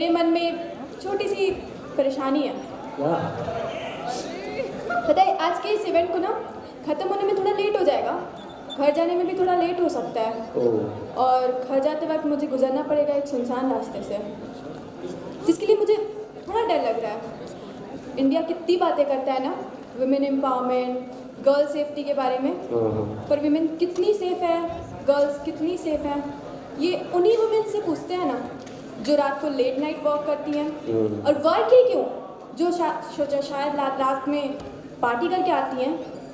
मेरे मन में छोटी सी परेशानी है। पता है आज के इस इवेंट को ना ख़त्म होने में थोड़ा लेट हो जाएगा, घर जाने में भी थोड़ा लेट हो सकता है और घर जाते वक्त मुझे गुजरना पड़ेगा एक सुनसान रास्ते से, जिसके लिए मुझे थोड़ा डर लग रहा है। इंडिया कितनी बातें करता है ना वुमेन एम्पावरमेंट, गर्ल सेफ्टी के बारे में, पर वुमेन कितनी सेफ है, गर्ल्स कितनी सेफ है, ये उन्हीं वुमेन से पूछते हैं ना जो रात को लेट नाइट वॉक करती हैं और वर्क ही क्यों, जो शायद रात में पार्टी करके आती हैं।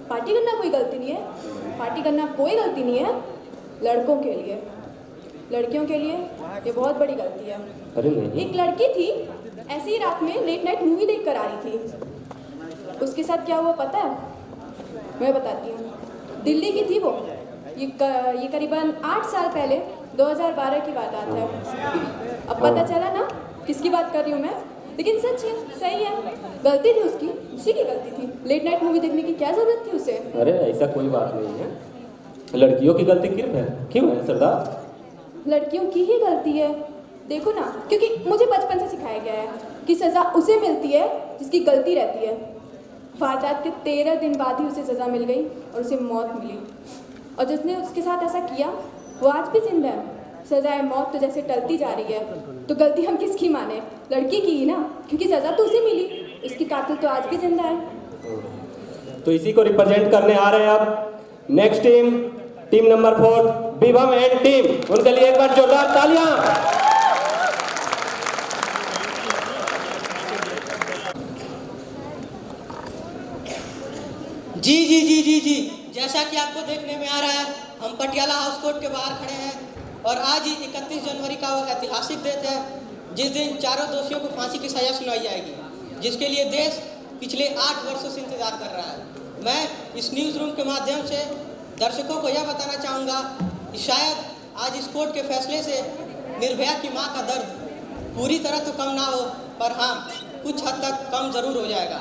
पार्टी करना कोई गलती नहीं है, पार्टी करना कोई गलती नहीं है, लड़कों के लिए, लड़कियों के लिए ये बहुत बड़ी गलती है। अरे नहीं। एक लड़की थी ऐसी ही रात में लेट नाइट मूवी देख कर आ रही थी, उसके साथ क्या हुआ पता है? मैं बताती हूँ। दिल्ली की थी वो, ये करीबन 8 साल पहले 2012 की बात है। अब पता चला ना किसकी बात कर रही हूँ मैं, लेकिन सच है, सही है, गलती थी उसकी, उसी की गलती थी। लेट नाइट मूवी देखने की क्या जरूरत थी उसे? अरे ऐसा कोई बात नहीं है, लड़कियों की गलती क्यों है सरदार? लड़कियों की ही गलती है, देखो ना, क्योंकि मुझे बचपन से सिखाया गया है कि सज़ा उसे मिलती है जिसकी गलती रहती है। वारदात के 13 दिन बाद ही उसे सज़ा मिल गई और उसे मौत मिली, और जिसने उसके साथ ऐसा किया वो आज भी जिंदा है। सज़ाए मौत तो जैसे टलती जा रही है, तो गलती हम किसकी माने? लड़की की ही ना, क्योंकि सज़ा तो उसे मिली, इसकी कातिल तो आज भी जिंदा है। तो इसी को रिप्रेजेंट करने आ रहे हैं अब नेक्स्ट टीम नंबर 4 विभम एंड टीम, उनके लिए एक बार जोरदार तालियां। जी जी जी जी जी जैसा कि आपको देखने में आ रहा है, हम पटियाला हाउस कोर्ट के बाहर खड़े हैं और आज ही 31 जनवरी का वो ऐतिहासिक दिन है जिस दिन चारों दोषियों को फांसी की सजा सुनाई जाएगी, जिसके लिए देश पिछले 8 वर्षों से इंतजार कर रहा है। मैं इस न्यूज़ रूम के माध्यम से दर्शकों को यह बताना चाहूँगा कि शायद आज इस कोर्ट के फैसले से निर्भया की माँ का दर्द पूरी तरह तो कम ना हो, पर हाँ कुछ हद तक कम ज़रूर हो जाएगा।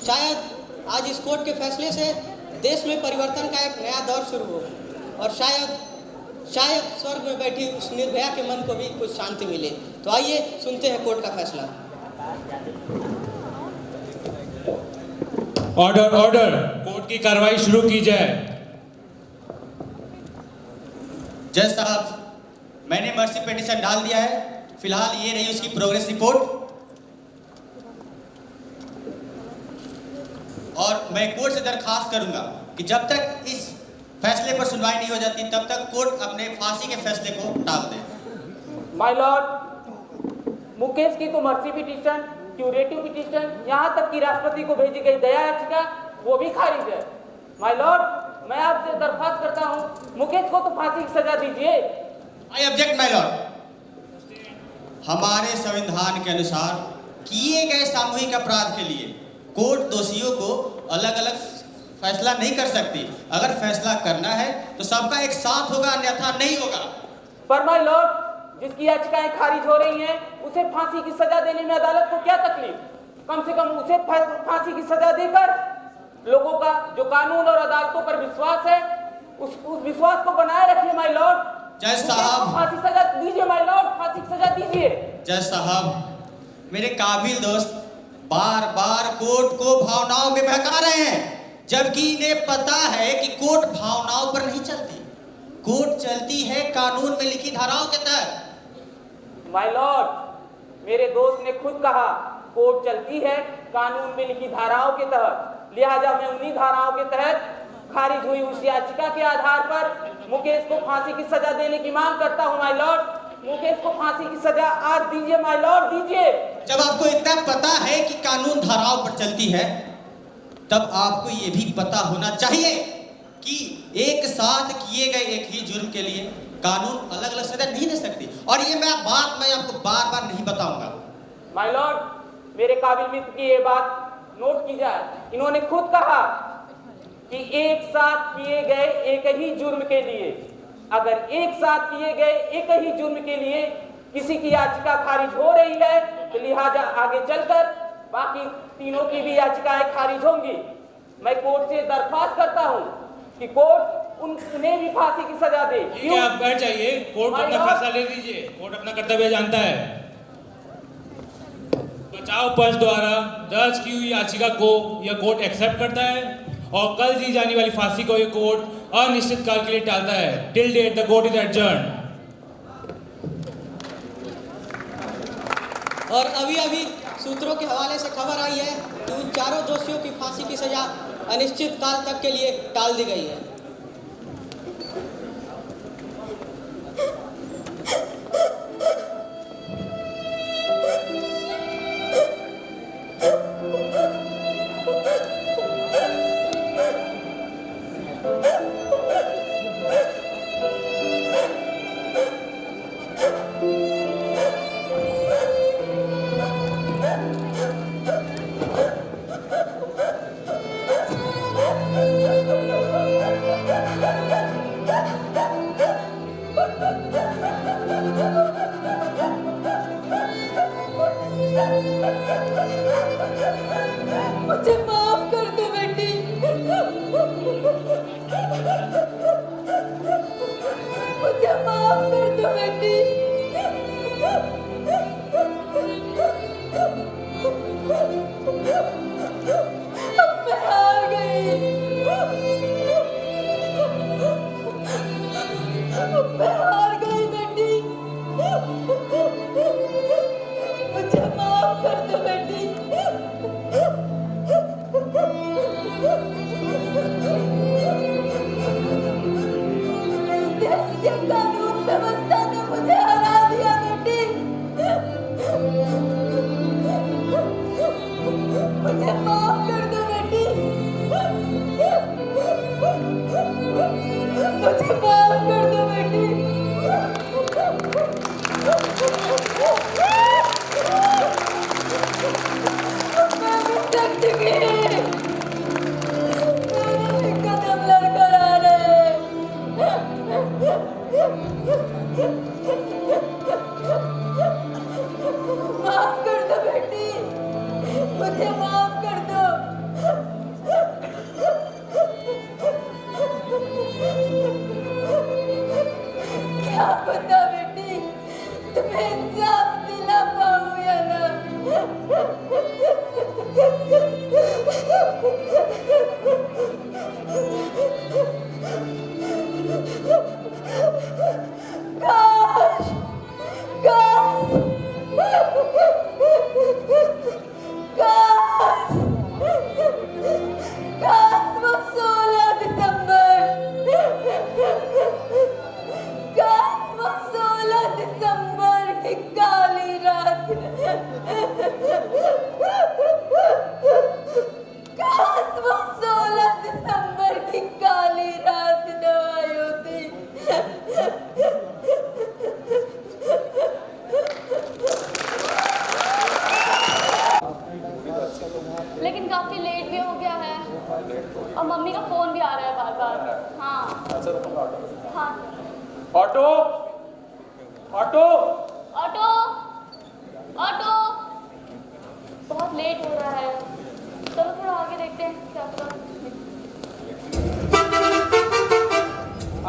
शायद आज इस कोर्ट के फैसले से देश में परिवर्तन का एक नया दौर शुरू हो और शायद स्वर्ग में बैठी उस निर्भया के मन को भी कुछ शांति मिले। तो आइए सुनते हैं कोर्ट का फैसला। ऑर्डर, कोर्ट की कार्रवाई शुरू की जाए। जज साहब, मैंने मर्सी पिटीशन डाल दिया है, फिलहाल ये रही उसकी प्रोग्रेस रिपोर्ट, और मैं कोर्ट से दरखास्त करूंगा कि जब तक इस फैसले पर सुनवाई नहीं हो जाती तब तक कोर्ट अपने फांसी के फैसले को टाल दे। माय लॉर्ड, मुकेश की तो मर्सी पिटीशन, क्यूरेटिव पिटीशन, यहाँ तक कि राष्ट्रपति को भेजी गई दया याचिका वो भी खारिज है। माय लॉर्ड, मैं आपसे दरख्वास्त करता हूँ मुकेश को तो फांसी की सजा दीजिए। I object my Lord. हमारे संविधान के अनुसार किए गए सामूहिक अपराध के लिए कोर्ट दोषियों को अलग अलग फैसला नहीं कर सकती। अगर फैसला करना है तो सबका एक साथ होगा, अन्यथा नहीं होगा। पर माय लॉर्ड, जिसकी याचिकाएं खारिज हो रही हैं उसे फांसी की सजा देने में अदालत को क्या तकलीफ? कम से कम उसे फांसी की सजा देकर लोगों का जो कानून और अदालतों पर विश्वास है उस विश्वास को बनाए रखिए। माय लॉर्ड, जज साहब, फांसी सजा दीजिए। माय लॉर्ड, फांसी की सजा दीजिए। जज साहब, मेरे काबिल दोस्त बार बार कोर्ट को भावनाओं में बहका रहे हैं, जबकि इन्हें पता है कि कोर्ट भावनाओं पर नहीं चलती, कोर्ट चलती है कानून में लिखी धाराओं के तहत। माय लॉर्ड, मेरे दोस्त ने खुद कहा कोर्ट चलती है कानून में लिखी धाराओं के तहत, लिहाजा मैं उन्हीं धाराओं के तहत खारिज हुई उस याचिका के आधार पर मुकेश को फांसी की सजा देने की मांग करता हूं। माय लॉर्ड, मुकेश को फांसी की सजा आज दीजिए। माय लॉर्ड, दीजिए। जब आपको इतना पता है कि कानून धाराओं पर चलती है, तब आपको ये भी पता होना चाहिए कि एक साथ किए गए एक ही जुर्म के लिए कानून अलग अलग सजा नहीं दे सकती, और ये मैं आपको बार बार नहीं बताऊंगा। माय लॉर्ड, मेरे काबिल मित्र की ये बात नोट की जाए। इन्होंने खुद कहा कि एक साथ किए गए एक ही जुर्म के लिए, अगर एक साथ किए गए एक ही जुर्म के लिए किसी की याचिका खारिज हो रही है तो लिहाजा आगे चलकर बाकी तीनों की भी याचिकाएं खारिज होंगी। मैं कोर्ट से दरख्वास्त करता हूं कि कोर्ट उन्हें भी फांसी की सजा दे। आप बैठ जाइए, कोर्ट अपना फैसला ले लीजिए, कोर्ट अपना कर्तव्य जानता है। बचाव पक्ष द्वारा दर्ज की हुई याचिका को यह कोर्ट एक्सेप्ट करता है और कल दी जाने वाली फांसी को यह कोर्ट अनिश्चित काल के लिए टालता है। Till date the court is adjourned. और अभी अभी सूत्रों के हवाले से खबर आई है कि उन चारों दोषियों की फांसी की सजा अनिश्चित काल तक के लिए टाल दी गई है। मुझे माफ कर दो बेटी। मुझे माफ कर दो बेटी। मैं हार गई। मैं हार गई बेटी। मुझे माफ कर दो बेटी। देश के कानून व्यवस्था ने मुझे हरा दिया बेटी। मुझे माफ कर दो बेटी। मुझे माफ कर दो बेटी। मैंने शक्ति की। मेरे कदम लड़कर आ रहे। माफ कर दो बेटी। मुझे माफ कर दो। क्या पता बेटी तुम्हें इंसाफ दिला पाऊं या ना। काश काश काश काश वो 16 दिसंबर काश वो 16 दिसंबर की काली रात काश वो 16 दिसंबर की काली रात न आई होती। लेकिन काफी लेट भी हो गया है और मम्मी का फोन भी आ रहा है बार बार। हाँ हाँ। ऑटो ऑटो ऑटो ऑटो बहुत लेट हो रहा है। चलो थोड़ा आगे देखते हैं क्या पता।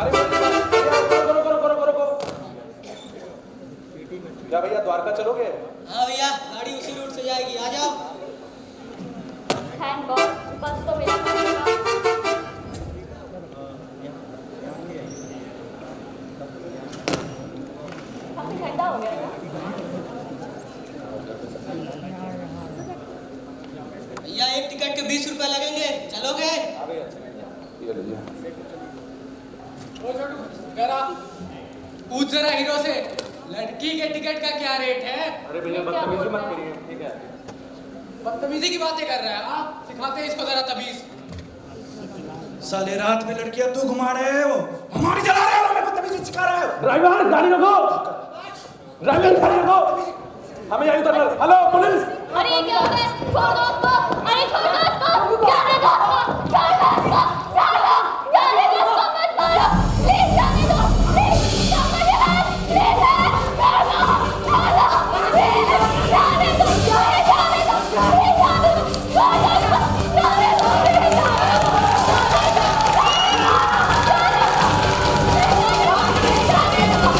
अरे करो क्या भैया द्वारका चलोगे? हाँ भैया, गाड़ी उसी रूट से जाएगी, आ जाओ। थैंक गॉड बस तो मेरा काम होगा। काफी ठंडा हो गया ना। भैया एक टिकट के 20 रुपए लगेंगे, चलोगे? पूछ जरा हीरो से लड़की के टिकट का क्या रेट है। अरे भैया बदतमीजी मत करिए, ठीक है? बदतमीजी की बातें कर रहा है। हाँ सिखाते हैं इसको जरा तमीज। साले रात में लड़कियां तू घुमा रहे हो, हमारी जला रहे हो, हमें बदतमीजी सिखा रहे हो। ड्राइवर गाड़ी रोको, ड्राइवर गाड़ी रोको, हमें यहीं उतरना। Hello police. अरे ये क्या हो गया? छोड़ दो उसको। अरे छोड़ दो उसको। जाने दो उसको। छोड़ दो उसको। जाने दो। जाने दो उसको, मत मारो। प्लीज जाने दो। Please somebody help. Please help. छोड़ दो। छोड़ दो। प्लीज जाने दो। प्लीज जाने दो। प्लीज जाने दो। छोड़ दो उसको। जाने दो। प्लीज जाने दो। जाने दो।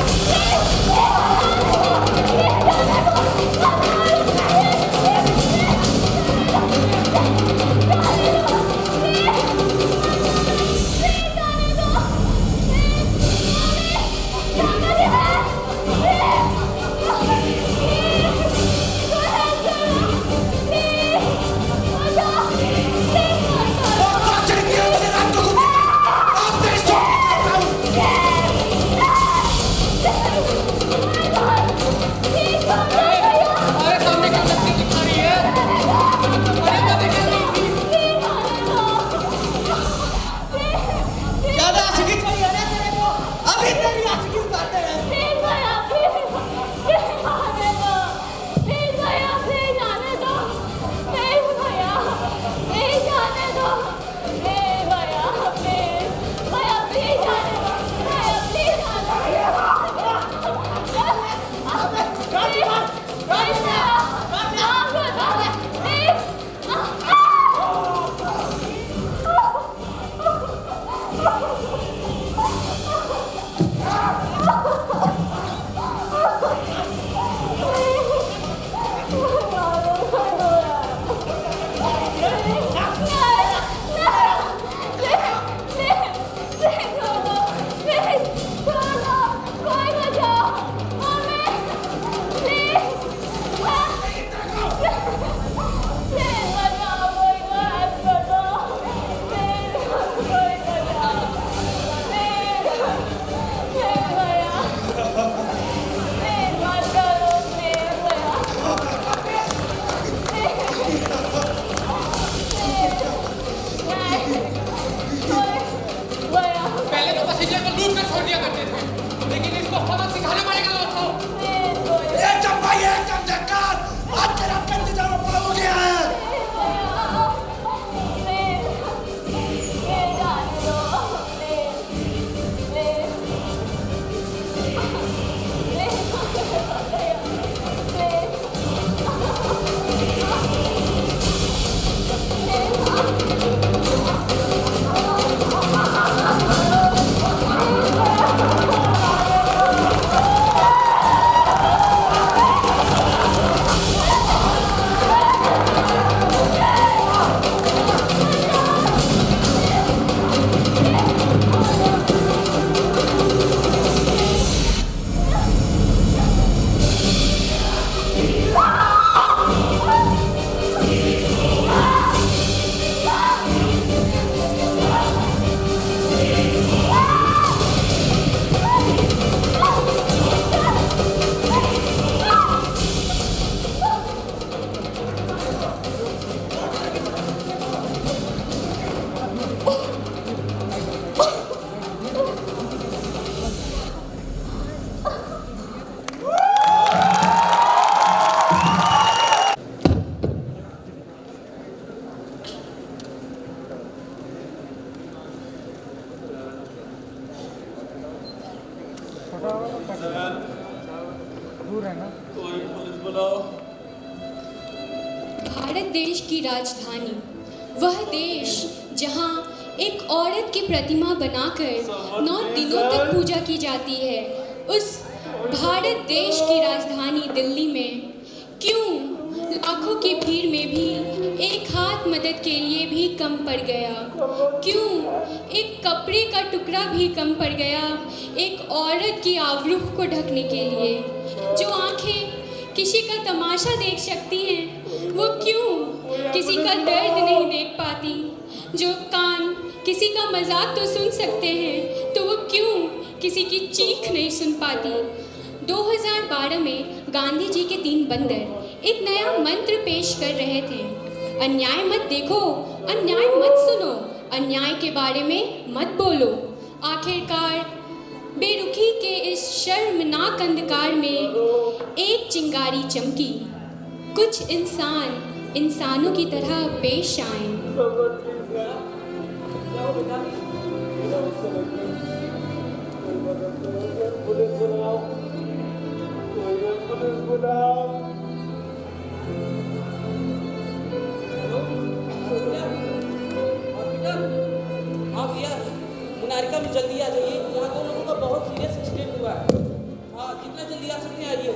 भारत देश की राजधानी, वह देश जहां एक औरत की प्रतिमा बनाकर 9 दिनों तक पूजा की जाती है, उस भारत देश की राजधानी दिल्ली में क्यों लाखों की भीड़ में भी एक हाथ मदद के लिए भी कम पड़ गया? क्यों एक कपड़े का टुकड़ा भी कम पड़ गया एक औरत की आवरूह को ढकने के लिए? जो आंखें किसी का तमाशा देख सकती हैं, वो क्यों किसी का दर्द नहीं देख पाती? जो कान किसी का मजाक तो सुन सकते हैं, तो वो क्यों किसी की चीख नहीं सुन पाती? 2012 में गांधी जी के 3 बंदर एक नया मंत्र पेश कर रहे थे। अन्याय मत देखो, अन्याय मत सुनो, अन्याय के बारे में मत बोलो। आखिरकार बेरुखी के इस शर्मनाक अंधकार में एक चिंगारी चमकी। कुछ इंसान इंसानों की तरह पेश आए। हाँ भैया, मुनारिका में जल्दी आ जाइए, यहाँ 2 लोगों का बहुत सीरियस एक्सीडेंट हुआ है। हाँ, जितना जल्दी आ सकते हैं आइए।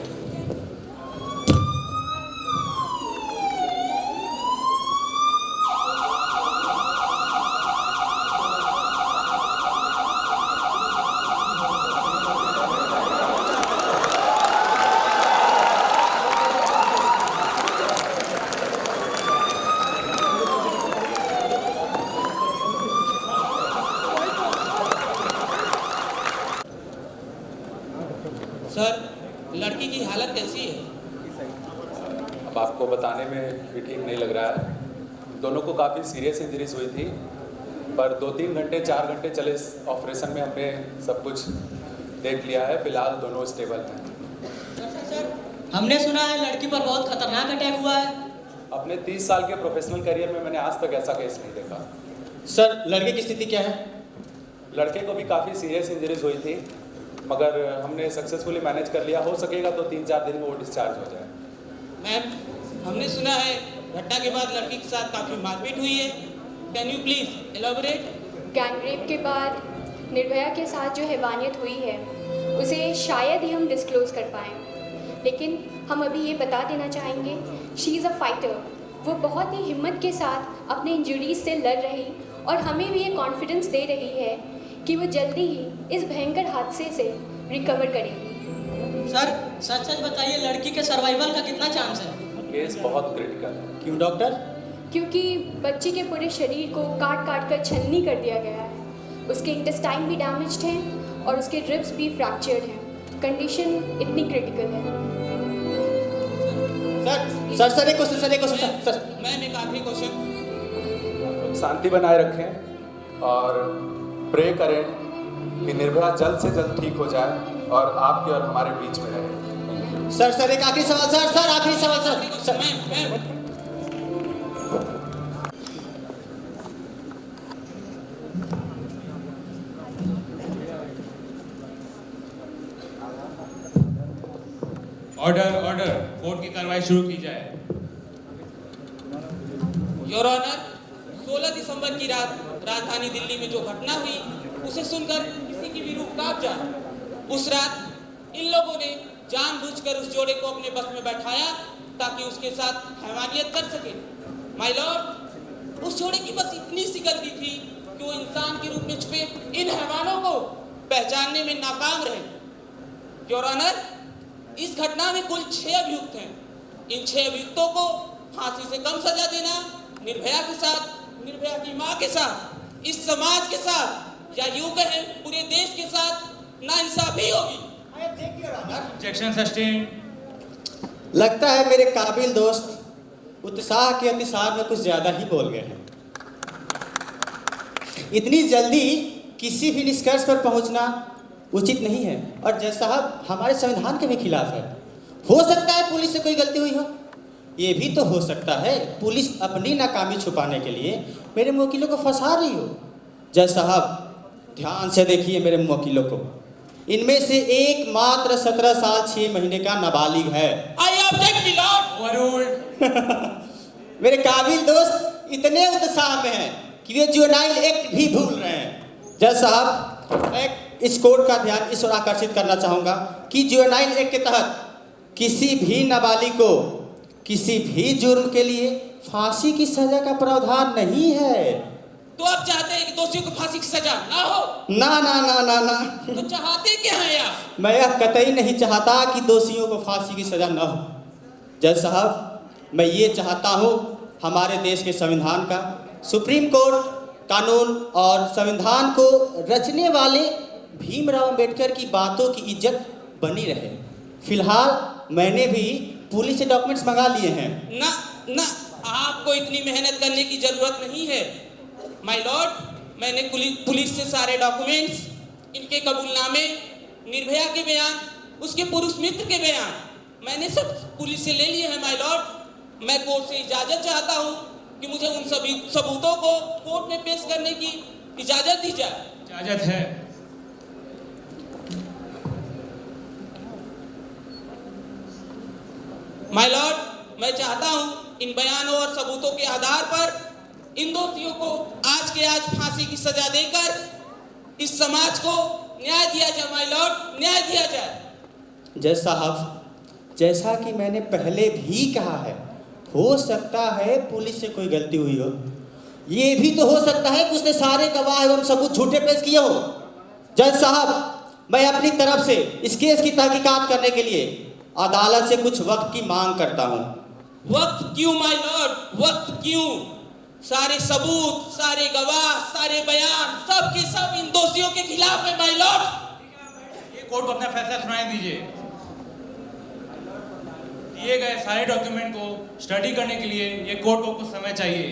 सर, लड़की की हालत कैसी है? अब आपको बताने में भी ठीक नहीं लग रहा है। दोनों को काफ़ी सीरियस इंजरीज हुई थी, पर 2-3 घंटे 4 घंटे चले इस ऑपरेशन में हमने सब कुछ देख लिया है। फिलहाल दोनों स्टेबल हैं। सर, हमने सुना है लड़की पर बहुत खतरनाक अटैक हुआ है। अपने 30 साल के प्रोफेशनल करियर में मैंने आज तक ऐसा केस नहीं देखा। सर, लड़के की स्थिति क्या है? लड़के को भी काफ़ी सीरियस इंजरीज हुई थी, मगर हमने सक्सेसफुली मैनेज कर लिया। हो सकेगा तो 3-4 दिन में वो डिस्चार्ज हो जाए। मैम, हमने सुना है घटना के बाद लड़की के साथ काफ़ी मारपीट हुई है। Can you please elaborate? Gang rape के बाद निर्भया के साथ जो हैवानियत हुई है, उसे शायद ही हम डिस्क्लोज कर पाएँ, लेकिन हम अभी ये बता देना चाहेंगे, शी इज़ अ फाइटर। वो बहुत ही हिम्मत के साथ अपने इंजरीज से लड़ रही और हमें भी ये कॉन्फिडेंस दे रही है कि वो जल्दी ही इस भयंकर हादसे से रिकवर करेगी। सर, सच सच बताइए, लड़की के सर्वाइवल का कितना चांस है? केस बहुत क्रिटिकल है। क्यों डॉक्टर? क्योंकि बच्ची के पूरे शरीर को काट काट कर छलनी कर दिया गया है। उसके इंटेस्टाइन भी डैमेज्ड हैं और उसके रिब्स भी फ्रैक्चर्ड हैं। कंडीशन इतनी क्रिटिकल है। सर एक क्वेश्चन सर। मैम, एक आखिरी क्वेश्चन। शांति बनाए रखें और प्रे करें कि निर्भया जल्द से जल्द ठीक हो जाए और आपके और हमारे बीच में रहे। सर एक आखिरी सवाल सर आखिरी सवाल सर। मैम, ऑर्डर, कोर्ट की कार्रवाई शुरू की जाए। योर ऑनर, 16 दिसंबर की रात राजधानी दिल्ली में जो घटना हुई, उसे सुनकर किसी की भी रूह कांप जाए। उस रात इन लोगों ने जानबूझकर उस जोड़े को अपने बस में बैठाया ताकि उसके साथ हैवानियत कर सके। माय लॉर्ड, उस जोड़े की बस इतनी सी गलती थी कि वो इंसान के रूप में छुपे इन हैवानों को पहचानने में नाकाम रहे। योर ऑनर, इस घटना में कुल 6 अभियुक्त हैं। इन 6 अभियुक्तों को फांसी से कम सजा देना निर्भया के साथ, निर्भया की मां के साथ, इस समाज के साथ, या यूं कहें पूरे देश के साथ नाइंसाफी होगी। Objection sustained. लगता है मेरे काबिल दोस्त उत्साह के अतिसार में कुछ ज्यादा ही बोल गए हैं। इतनी जल्दी किसी भी निष्कर्ष पर पहुंचना उचित नहीं है और जज साहब हमारे संविधान के भी खिलाफ है। हो सकता है पुलिस से कोई गलती हुई हो, ये भी तो हो सकता है पुलिस अपनी नाकामी छुपाने के लिए मेरे वकीलों को फंसा रही हो। जज साहब ध्यान से देखिए मेरे वकीलों को, इनमें से एक मात्र 17 साल 6 महीने का नाबालिग है। I object my Lord. Overruled. मेरे काबिल दोस्त इतने उत्साह में हैं कि वे जुवेनाइल एक्ट भी भूल रहे हैं। जज साहब, मैं इस कोर्ट का ध्यान इस ओर आकर्षित करना चाहूँगा कि जुवेनाइल एक्ट के तहत किसी भी नाबालिग को किसी भी जुर्म के लिए फांसी की सजा का प्रावधान नहीं है। तो आप चाहते हैं कि दोषियों को फांसी की सजा ना हो? ना ना ना ना ना। तो चाहते क्या हैं यार? मैं यह कतई नहीं चाहता कि दोषियों को फांसी की सजा न हो। जज साहब, मैं ये चाहता हूँ हमारे देश के संविधान का, सुप्रीम कोर्ट, कानून और संविधान को रचने वाले भीमराव अंबेडकर की बातों की इज्जत बनी रहे। फिलहाल मैंने भी पुलिस से डॉक्यूमेंट्स मंगा लिए हैं। ना ना, आपको इतनी मेहनत करने की जरूरत नहीं है माय लॉर्ड। मैंने पुलिस से सारे डॉक्यूमेंट्स, इनके कबूलनामे, निर्भया के बयान, उसके पुरुष मित्र के बयान, मैंने सब पुलिस से ले लिए हैं माय लॉर्ड। मैं कोर्ट से इजाजत चाहता हूँ कि मुझे उन सभी सबूतों को कोर्ट में पेश करने की इजाजत दी जाए। इजाजत है। माय लॉर्ड, मैं चाहता हूँ इन बयानों और सबूतों के आधार पर इन दोषियों को आज के आज फांसी की सजा देकर इस समाज को न्याय दिया जाए माय लॉर्ड, न्याय दिया जाए। जज साहब, जैसा कि मैंने पहले भी कहा है, हो सकता है पुलिस से कोई गलती हुई हो। ये भी तो हो सकता है कि उसने सारे गवाह एवं सबूत झूठे पेश किए हो। जज साहब, मैं अपनी तरफ से इस केस की तहकीकात करने के लिए अदालत से कुछ वक्त की मांग करता हूँ। वक्त क्यों माय लॉर्ड, वक्त क्यों? सारे सबूत, सारे गवाह, सारे बयान, सब के सब इन दोषियों के खिलाफ है माय लॉर्ड। ये कोर्ट को अपना फैसला सुनाई दीजिए। दिए गए सारे डॉक्यूमेंट को स्टडी करने के लिए ये कोर्ट को कुछ समय चाहिए।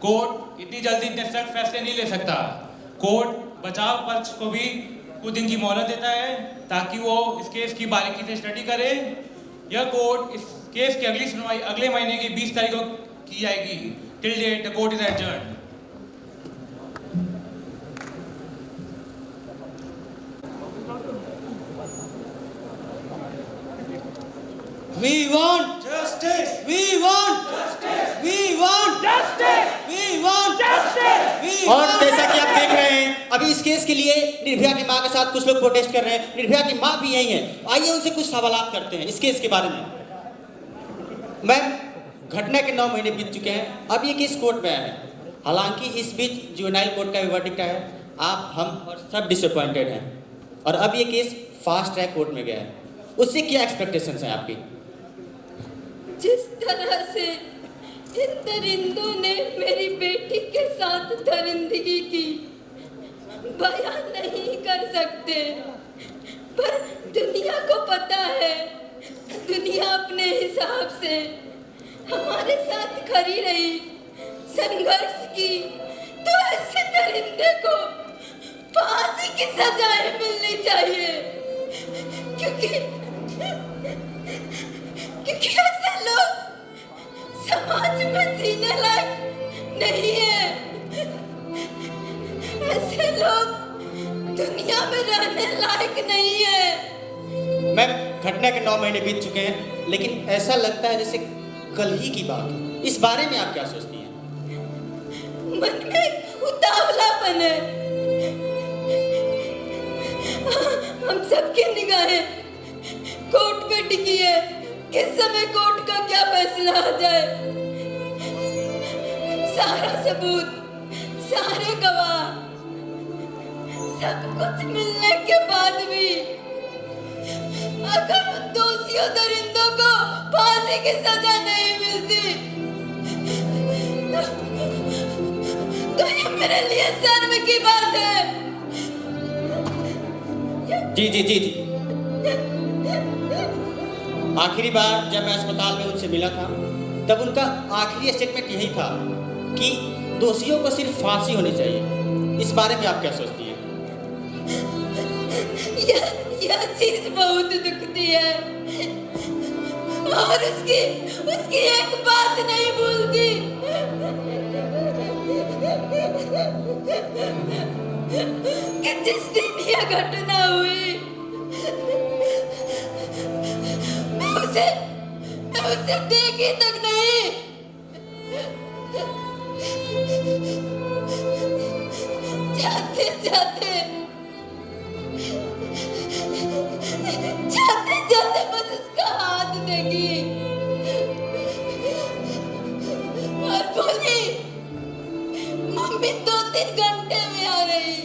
कोर्ट इतनी जल्दी इतने सख्त फैसले नहीं ले सकता। कोर्ट बचाव पक्ष को भी कुछ दिन की मोहलत देता है ताकि वो इस केस की बारीकी से स्टडी करे। यह कोर्ट इस केस की अगली सुनवाई अगले महीने की 20 तारीख को की जाएगी। Till date the court is adjourned. We want justice. We want Justice. We want Justice. We want Justice. We और जैसा कि आप देख रहे हैं, अभी इस केस के लिए निर्भया की मां के साथ कुछ लोग प्रोटेस्ट कर रहे हैं। निर्भया की मां भी यही है। आइए उनसे कुछ सवालात करते हैं इस केस के बारे में। मैम, घटना के 9 महीने बीत चुके हैं, अब ये केस कोर्ट में आया है। हालांकि इस बीच जुवेनाइल कोर्ट का भी वर्डिक्ट आया है। आप, हम और सब डिसअपॉइंटेड हैं और अब ये केस फास्ट ट्रैक कोर्ट में गया है। उससे क्या एक्सपेक्टेशंस हैं आपकी? जिस तरह से इन दरिंदों ने मेरी बेटी के साथ दरिंदगी की, बयान नहीं कर सकते। पर दुनिया को पता है, दुनिया अपने हिसाब से हमारे साथ खड़ी रही, संघर्ष की। तो ऐसे दरिंदे को फांसी की सजाएं मिलनी चाहिए, क्योंकि ऐसे लोग समाज में जीने लायक नहीं है। ऐसे लोग दुनिया में रहने लायक नहीं है। मैम, घटना के 9 महीने बीत चुके हैं, लेकिन ऐसा लगता है जैसे कल ही की बात हो। इस बारे में आप क्या सोचती हैं? मन में उतावलापन है। हम सबकी निगाहें कोर्ट पे टिकी है। किस समय कोर्ट का क्या फैसला आ जाए। सारा सबूत, सारे गवाह, सब कुछ मिलने के बाद भी अगर उन दोषियों दरिंदों को फांसी की सजा नहीं मिलती तो ये मेरे लिए शर्म की बात है। जी जी जी जी। आखिरी बार जब मैं अस्पताल में उनसे मिला था, तब उनका आखिरी स्टेटमेंट यही था कि दोषियों को सिर्फ फांसी होनी चाहिए। इस बारे में आप क्या सोचती हैं? यह चीज बहुत दुखती है और उसकी एक बात नहीं भूलती कि जिस दिन यह घटना हुई, मैं उसे देखी तक नहीं। जाते जाते जाते जाते बस उसका हाथ देगी और बोली मम्मी 2-3 घंटे में आ रही।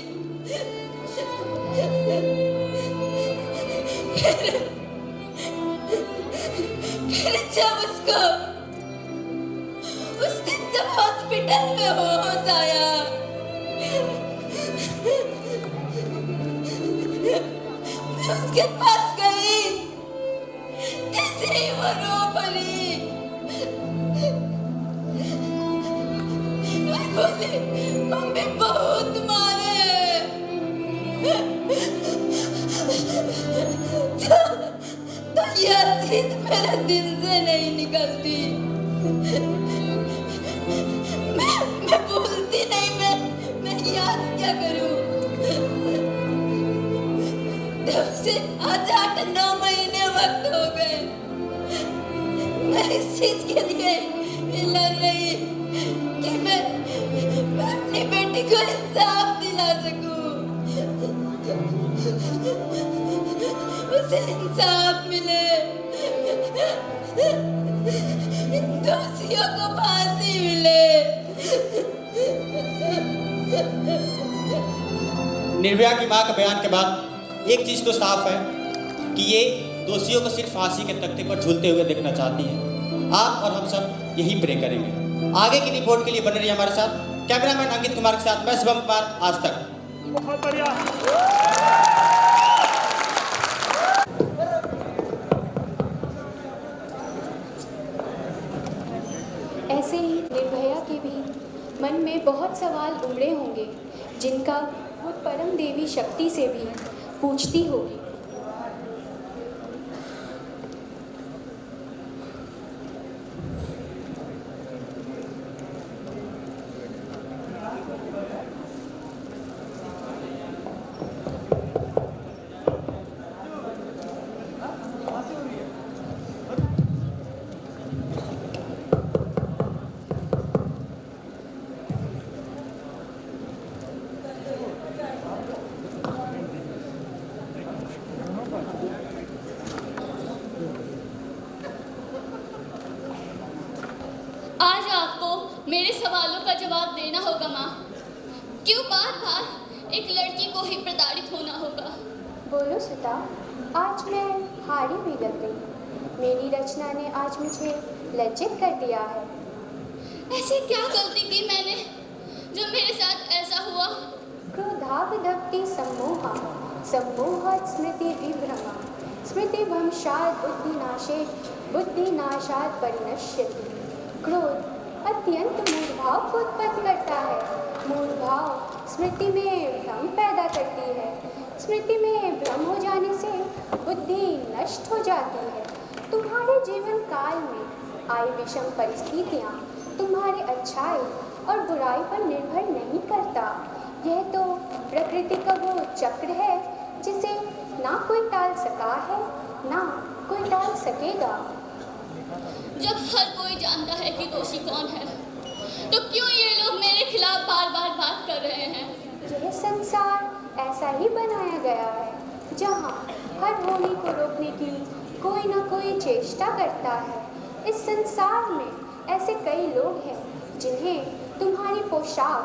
फिर जब उसको उस दिन जब हॉस्पिटल में होश आया मैं उसके पास गई, जैसे ही वो रो पड़ी और बोली मम्मी बहुत मारे तो यह चीज मेरे दिल से नहीं निकलती। मैं भूलती नहीं, मैं याद क्या करूं। तब से आज 8-9 महीने वक्त हो गए मैं इस चीज के लिए लड़ रही कि मैं अपनी बेटी को इंसाफ दिला सकूं, उसे इंसाफ मिले, इन दोषियों को फांसी मिले। निर्भया की मां के बयान के बाद एक चीज तो साफ है कि ये दोषियों को सिर्फ फांसी के तख्ते पर झूलते हुए देखना चाहती है। आप और हम सब यही प्रे करेंगे। आगे की रिपोर्ट के लिए बने रहिए हमारे साथ। कैमरामैन अंकित कुमार के साथ मैं शुभम कुमार, आज तक। बहुत बढ़िया। ऐसे ही निर्भया के भी मन में बहुत सवाल उमड़े होंगे जिनका वो परम देवी शक्ति से भी पूछती होगी। आज आपको मेरे सवालों का जवाब देना होगा माँ। क्यों बार बार एक लड़की को ही प्रताड़ित होना होगा? बोलो सुता, आज मैं हारी भी लग गई। मेरी रचना ने आज मुझे लज्जित कर दिया है। ऐसी क्या गलती की मैंने जो मेरे साथ ऐसा हुआ? क्रोधावधत्ति सम्मोहा सम्मोहात् स्मृति विभ्रमा स्मृतिभ्रंशात् बुद्धिनाशात् परिनश्यति। क्रोध अत्यंत मूढ़भाव को उत्पन्न करता है। मूढ़भाव स्मृति में भ्रम पैदा करती है। स्मृति में भ्रम हो जाने से बुद्धि नष्ट हो जाती है। तुम्हारे जीवन काल में आई विषम परिस्थितियाँ तुम्हारे अच्छाई और बुराई पर निर्भर नहीं करता। यह तो प्रकृति का वो चक्र है जिसे ना कोई टाल सका है ना कोई टाल सकेगा। जब हर कोई जानता है कि दोषी कौन है, तो क्यों ये लोग मेरे खिलाफ बार बार बात कर रहे हैं? यह संसार ऐसा ही बनाया गया है जहाँ हर होली को रोकने की कोई ना कोई चेष्टा करता है। इस संसार में ऐसे कई लोग हैं जिन्हें तुम्हारी पोशाक,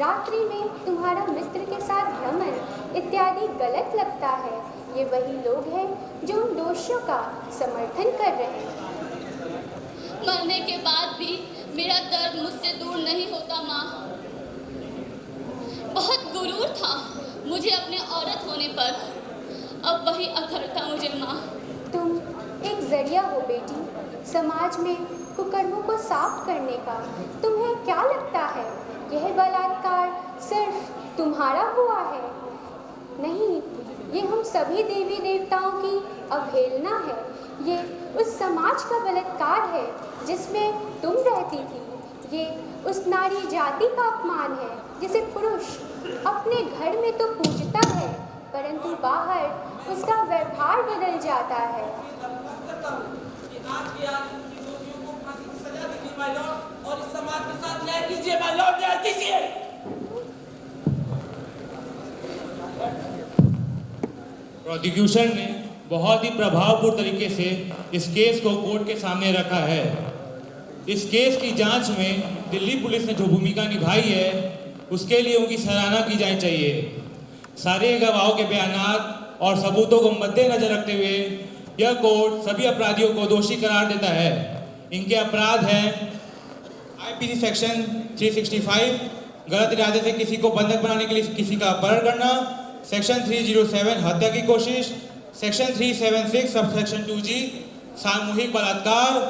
रात्रि में तुम्हारा मित्र के साथ भ्रमण इत्यादि गलत लगता है। ये वही लोग हैं जो उन दोषियों का समर्थन कर रहे हैं। मरने के बाद भी मेरा दर्द मुझसे दूर नहीं होता माँ। बहुत गुरूर था मुझे अपने औरत होने पर, अब वही अखरता मुझे माँ। तुम एक जरिया हो बेटी, समाज में कुकर्मों को साफ करने का। तुम्हें क्या लगता है यह बलात्कार सिर्फ तुम्हारा हुआ है? नहीं, ये हम सभी देवी देवताओं की अवहेलना है। ये उस समाज का बलात्कार है जिसमें तुम रहती थी। ये उस नारी जाति का अपमान है जिसे पुरुष अपने घर में तो पूजता है परंतु बाहर उसका व्यवहार बदल जाता है। और इस कीजिए, मैं लौट न्याय कीजिए। प्रोसिक्यूशन ने बहुत ही प्रभावपूर्ण तरीके से इस केस को कोर्ट के सामने रखा है। इस केस की जांच में दिल्ली पुलिस ने जो भूमिका निभाई है उसके लिए उनकी सराहना की जानी चाहिए। सारे गवाहों के बयानात और सबूतों को मद्देनजर रखते हुए यह कोर्ट सभी अपराधियों को दोषी करार देता है। इनके अपराध हैं आईपीसी सेक्शन 365 गलत इरादे से किसी को बंधक बनाने के लिए किसी का अपहरण करना, सेक्शन 307 हत्या की कोशिश, सेक्शन 376 सबसेक्शन 2G सामूहिक बलात्कार,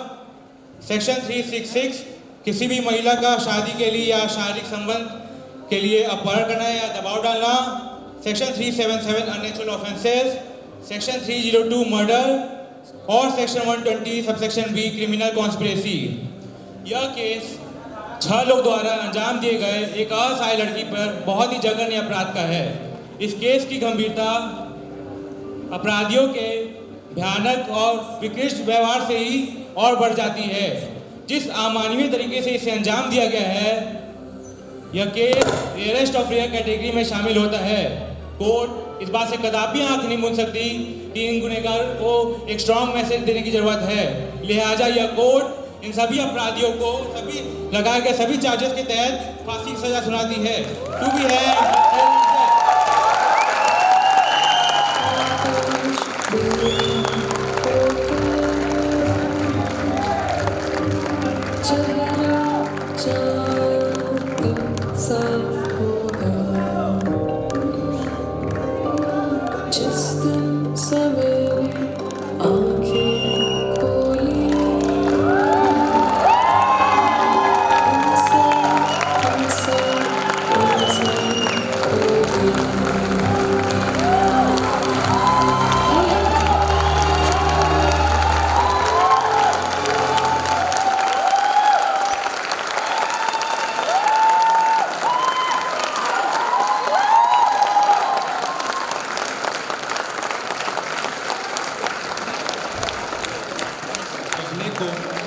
सेक्शन 366 किसी भी महिला का शादी के लिए या शारीरिक संबंध के लिए अपहरण करना या दबाव डालना, section 377 unnatural offences, section 302 murder और section 120 subsection B criminal conspiracy. यह केस 6 लोग द्वारा अंजाम दिए गए एक असहाय लड़की पर बहुत ही जघन्य अपराध का है। इस केस की गंभीरता अपराधियों के भयानक और विकृष्ट व्यवहार से ही और बढ़ जाती है। जिस अमानवीय तरीके से इसे अंजाम दिया गया है, यह case rarest of rare category में शामिल होता है। कोर्ट इस बात से कदापि आंख नहीं मूंद सकती कि इन गुनहगार को एक स्ट्रॉन्ग मैसेज देने की जरूरत है। लिहाजा यह कोर्ट इन सभी अपराधियों को सभी लगाए गए सभी चार्जेस के तहत फांसी की सजा सुनाती है। टू बी है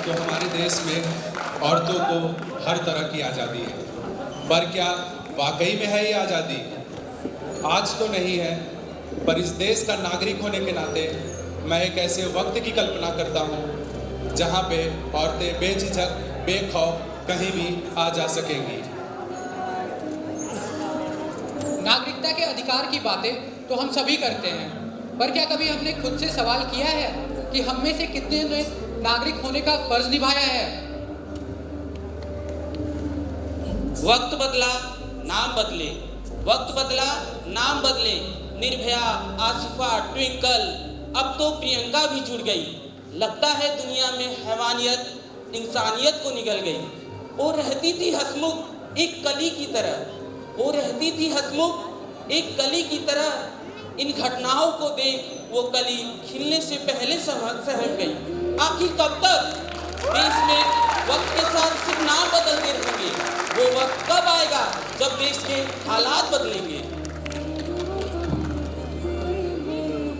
तो हमारे देश में औरतों को हर तरह की आज़ादी है, पर क्या वाकई में है ये आज़ादी? आज तो नहीं है, पर इस देश का नागरिक होने के नाते मैं एक ऐसे वक्त की कल्पना करता हूँ जहाँ पे औरतें बेझिझक बेखौफ कहीं भी आ जा सकेंगी। नागरिकता के अधिकार की बातें तो हम सभी करते हैं, पर क्या कभी हमने खुद से सवाल किया है कि हम में से कितने ने नागरिक होने का फर्ज निभाया है? वक्त बदला नाम बदले, वक्त बदला नाम बदले। निर्भया, आसिफा, ट्विंकल, अब तो प्रियंका भी जुड़ गई। लगता है दुनिया में हैवानियत इंसानियत को निगल गई। वो रहती थी हंसमुख एक कली की तरह, वो रहती थी हंसमुख एक कली की तरह। इन घटनाओं को देख वो कली खिलने से पहले सहम गई। आखिर कब तक देश में वक्त के साथ सिर्फ नाम बदलते रहेंगे? वो वक्त कब आएगा जब देश के हालात बदलेंगे?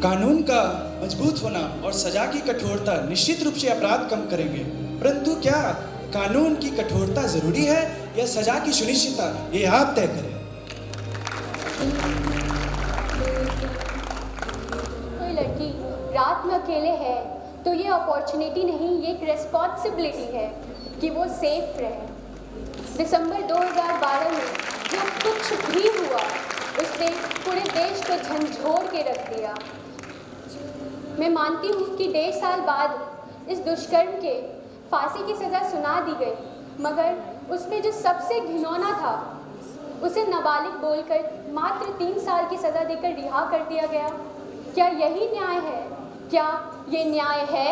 कानून का मजबूत होना और सजा की कठोरता निश्चित रूप से अपराध कम करेंगे, परंतु क्या कानून की कठोरता जरूरी है या सजा की सुनिश्चितता, ये आप तय करें। कोई लड़की रात में अकेले है तो ये अपॉर्चुनिटी नहीं, ये एक रेस्पॉन्सिबिलिटी है कि वो सेफ रहे। दिसंबर 2012 में जो कुछ भी हुआ उसने पूरे देश को झंझोड़ के रख दिया। मैं मानती हूँ कि 1.5 साल बाद इस दुष्कर्म के फांसी की सज़ा सुना दी गई, मगर उसमें जो सबसे घिनौना था उसे नाबालिग बोलकर मात्र 3 साल की सज़ा देकर रिहा कर दिया गया। क्या यही न्याय है? क्या ये न्याय है?